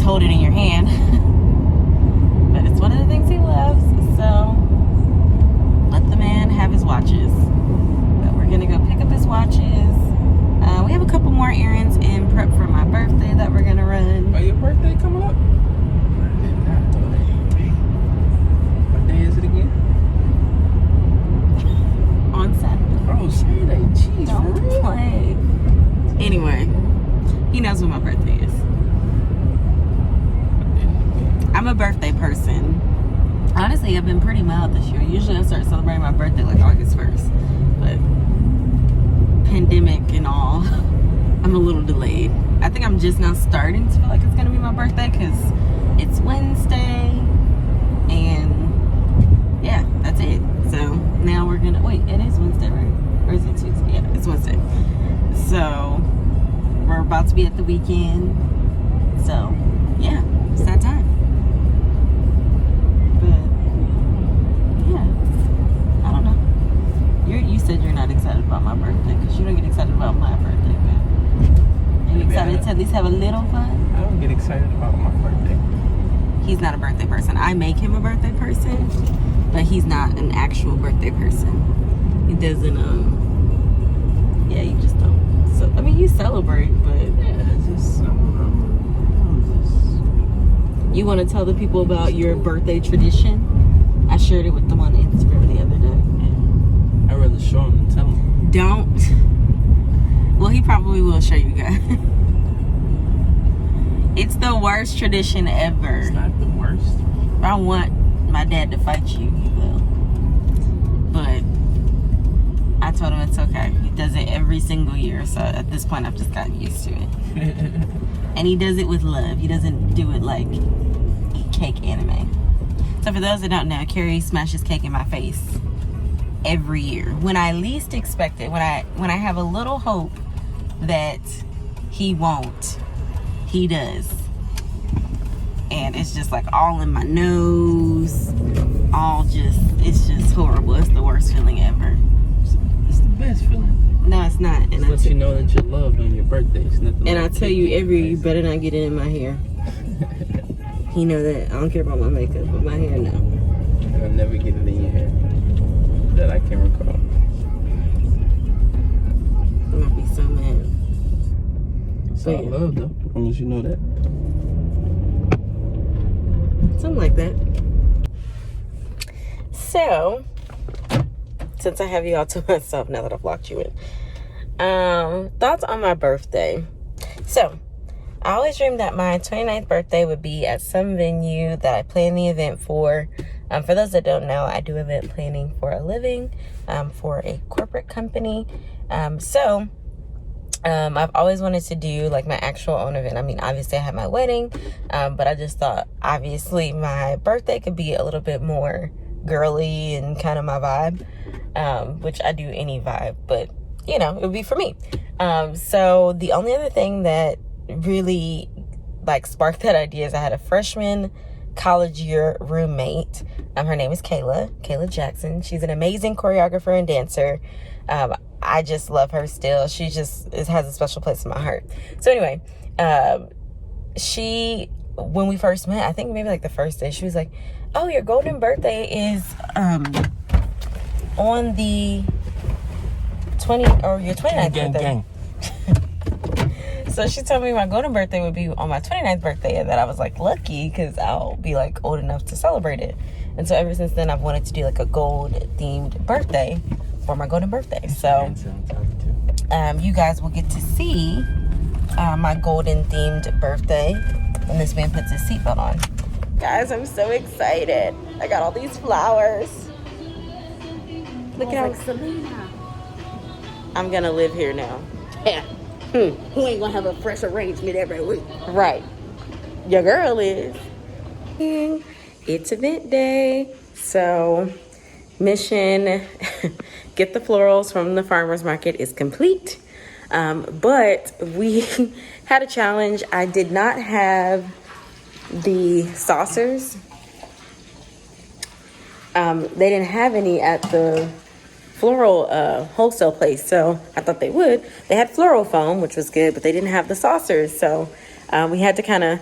hold it in your hand. But it's one of the things he loves. So let the man have his watches. But we're gonna go pick up his watches. We have a couple more errands in prep for my birthday that we're gonna run. Oh, your birthday coming up? What day is it again? On Saturday. Oh, Saturday. Jeez, for real? Play. Anyway, he knows when my birthday is. I'm a birthday person. Honestly, I've been pretty mild this year. Usually I start celebrating my birthday like August 1st. But pandemic and all, I'm a little delayed. I think I'm just now starting to feel like it's going to be my birthday because it's Wednesday. And yeah, that's it. So now we're going to, wait, it is Wednesday, right? Or is it Tuesday? Yeah, it's Wednesday. So we're about to be at the weekend. So yeah, it's that time. You said you're not excited about my birthday because you don't get excited about my birthday, man. Are you excited to at least have a little fun? I don't get excited about my birthday. He's not a birthday person. I make him a birthday person, but he's not an actual birthday person. He doesn't, yeah, you just don't. So, I mean, you celebrate, but Yeah, it's just, you want to tell the people about your birthday tradition? I shared it with them on Instagram the other day. I'd rather show him than tell him. Don't. Well, he probably will show you guys. It's the worst tradition ever. It's not the worst. If I want my dad to fight you, he will. But I told him it's okay. He does it every single year. So at this point, I've just gotten used to it. And he does it with love. He doesn't do it like eat cake anime. So for those that don't know, Carrie smashes cake in my face every year when I least expect it, when I have a little hope that he won't, he does. And it's just like all in my nose, it's just horrible. It's the worst feeling ever. It's the best feeling. No, it's not. And It lets you know that you're loved on your birthday. It's nothing. And like I tell you every year, you better not get it in my hair. He know that. I don't care about my makeup, but my hair, no. I'll never get it in your hair. That I can recall. I'm gonna be so mad. It's all love, though. As long as you know that. Something like that. So, since I have you all to myself now that I've locked you in, thoughts on my birthday. So, I always dreamed that my 29th birthday would be at some venue that I planned the event for. For those that don't know, I do event planning for a living for a corporate company. So I've always wanted to do like my actual own event. I mean, obviously I had my wedding, but I just thought obviously my birthday could be a little bit more girly and kind of my vibe, which I do any vibe, but you know, it would be for me. So the only other thing that really like sparked that idea is I had a freshman college year roommate. Her name is Kayla Jackson. She's an amazing choreographer and dancer. I just love her still. She just has a special place in my heart. So anyway, when we first met, I think maybe like the first day, she was like, oh, your golden birthday is on the your 29th birthday. So she told me my golden birthday would be on my 29th birthday, and that I was like lucky because I'll be like old enough to celebrate it. And so ever since then, I've wanted to do like a gold themed birthday for my golden birthday. So you guys will get to see my golden themed birthday when this man puts his seatbelt on. Guys, I'm so excited. I got all these flowers. Look at how Selena. I'm gonna live here now. Yeah. Who ain't gonna have a fresh arrangement every week? Right. Your girl is. It's event day. So, mission, get the florals from the farmer's market is complete. But we had a challenge. I did not have the saucers. They didn't have any at the floral wholesale place, so I thought they would. They had floral foam, which was good, but they didn't have the saucers, so we had to kind of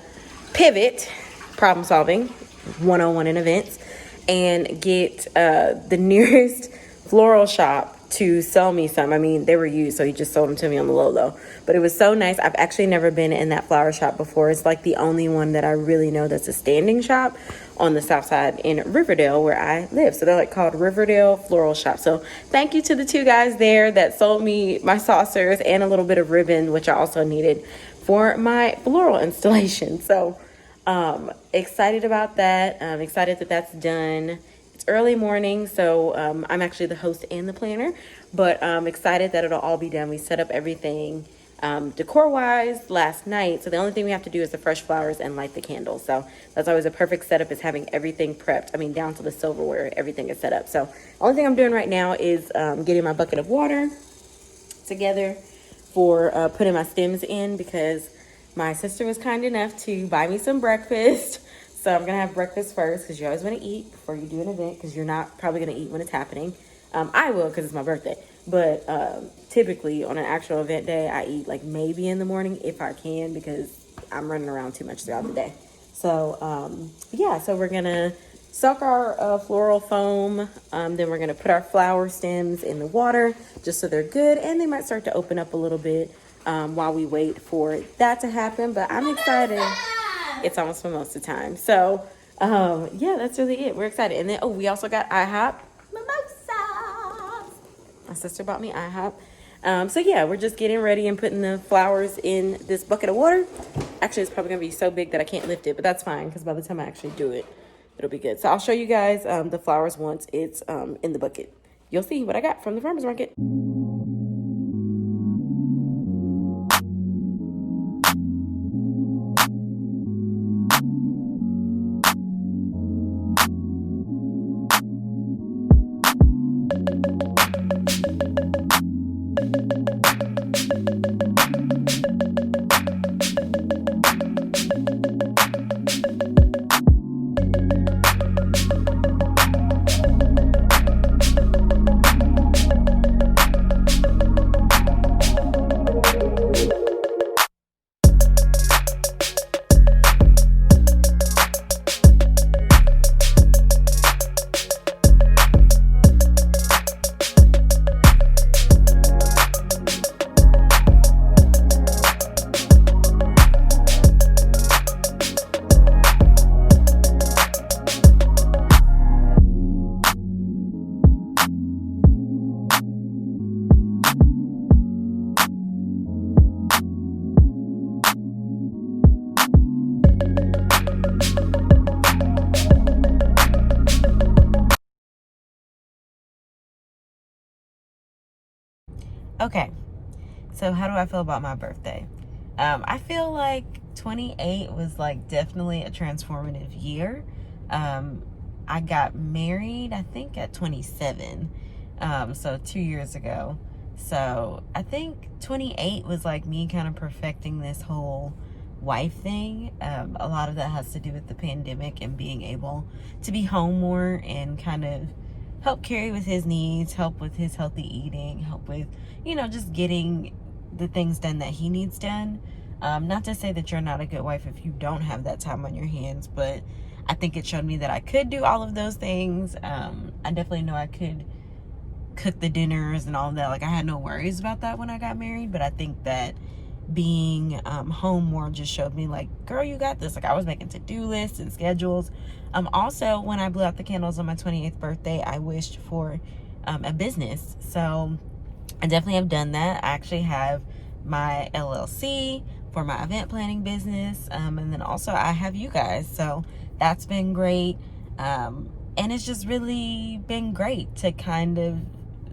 pivot, problem solving 101 in events, and get the nearest floral shop to sell me some. I mean, they were used, so he just sold them to me on the low. But it was so nice. I've actually never been in that flower shop before. It's like the only one that I really know that's a standing shop on the south side in Riverdale where I live. So they're like called Riverdale Floral Shop. So thank you to the two guys there that sold me my saucers and a little bit of ribbon, which I also needed for my floral installation. So excited about that. I'm excited that that's done. It's early morning, so I'm actually the host and the planner, but I'm excited that it'll all be done. We set up everything decor-wise last night, so the only thing we have to do is the fresh flowers and light the candles. So that's always a perfect setup, is having everything prepped. I mean, down to the silverware, everything is set up. So the only thing I'm doing right now is getting my bucket of water together for putting my stems in, because my sister was kind enough to buy me some breakfast. So I'm going to have breakfast first, because you always want to eat before you do an event, because you're not probably going to eat when it's happening. I will, because it's my birthday. But typically on an actual event day, I eat like maybe in the morning if I can, because I'm running around too much throughout the day. So yeah, so we're going to soak our floral foam. Then we're going to put our flower stems in the water just so they're good. And they might start to open up a little bit while we wait for that to happen. But I'm excited. It's almost mimosa time. So, yeah, that's really it. We're excited. And then, we also got IHOP mimosas. My sister bought me IHOP. So, yeah, we're just getting ready and putting the flowers in this bucket of water. Actually, it's probably going to be so big that I can't lift it, but that's fine, because by the time I actually do it, it'll be good. So, I'll show you guys the flowers once it's in the bucket. You'll see what I got from the farmer's market. Okay, so how do I feel about my birthday? I feel like 28 was like definitely a transformative year. I got married, I think, at 27, so 2 years ago. So I think 28 was like me kind of perfecting this whole wife thing. A lot of that has to do with the pandemic and being able to be home more and kind of help Carrie with his needs, help with his healthy eating, help with, just getting the things done that he needs done. Not to say that you're not a good wife if you don't have that time on your hands, but I think it showed me that I could do all of those things. I definitely know I could cook the dinners and all of that. Like, I had no worries about that when I got married, but I think that being home more just showed me, like, girl, you got this. Like, I was making to-do lists and schedules. Also, when I blew out the candles on my 28th birthday, I wished for a business. So I definitely have done that. I actually have my LLC for my event planning business, and then also I have you guys, so that's been great. And it's just really been great to kind of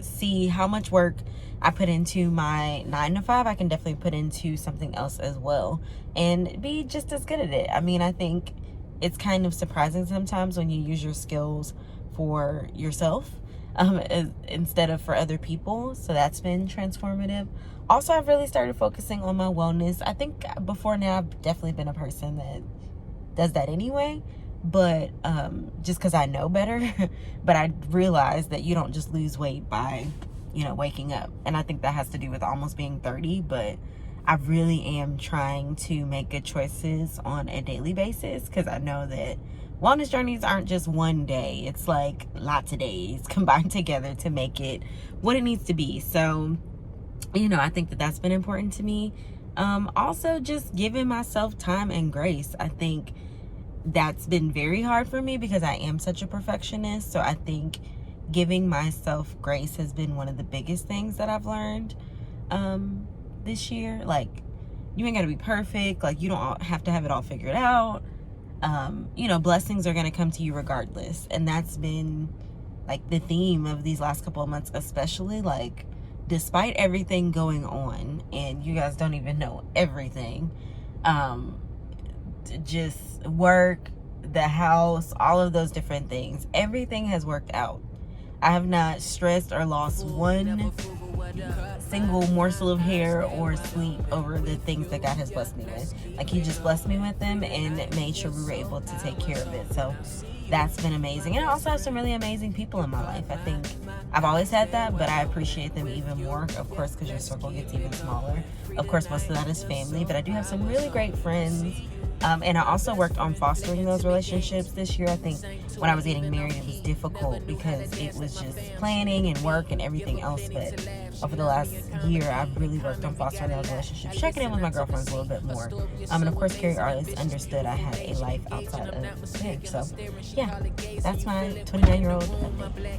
see how much work I put into my 9 to 5. I can definitely put into something else as well and be just as good at it. I mean, I think it's kind of surprising sometimes when you use your skills for yourself instead of for other people. So that's been transformative. Also, I've really started focusing on my wellness. I think before now, I've definitely been a person that does that anyway, but just because I know better. But I realized that you don't just lose weight by waking up, and I think that has to do with almost being 30. But I really am trying to make good choices on a daily basis, because I know that wellness journeys aren't just one day. It's like lots of days combined together to make it what it needs to be. So, you know, I think that that's been important to me. Also, just giving myself time and grace. I think that's been very hard for me because I am such a perfectionist. So I think giving myself grace has been one of the biggest things that I've learned this year. Like, you ain't gotta be perfect. Like, you don't have to have it all figured out. You know, blessings are gonna come to you regardless. And that's been like the theme of these last couple of months, especially. Like, despite everything going on, and you guys don't even know everything, just work, the house, all of those different things, everything has worked out. I have not stressed or lost one single morsel of hair or sleep over the things that God has blessed me with. Like, he just blessed me with them and made sure we were able to take care of it. So that's been amazing. And I also have some really amazing people in my life. I think I've always had that, but I appreciate them even more, of course, because your circle gets even smaller. Of course, most of that is family, but I do have some really great friends. And I also worked on fostering those relationships this year. I think when I was getting married, it was difficult because it was just planning and work and everything else. But over the last year, I've really worked on fostering those relationships, checking in with my girlfriends a little bit more. And of course, Carrie always understood I had a life outside of marriage. So, yeah, that's my 29-year-old update.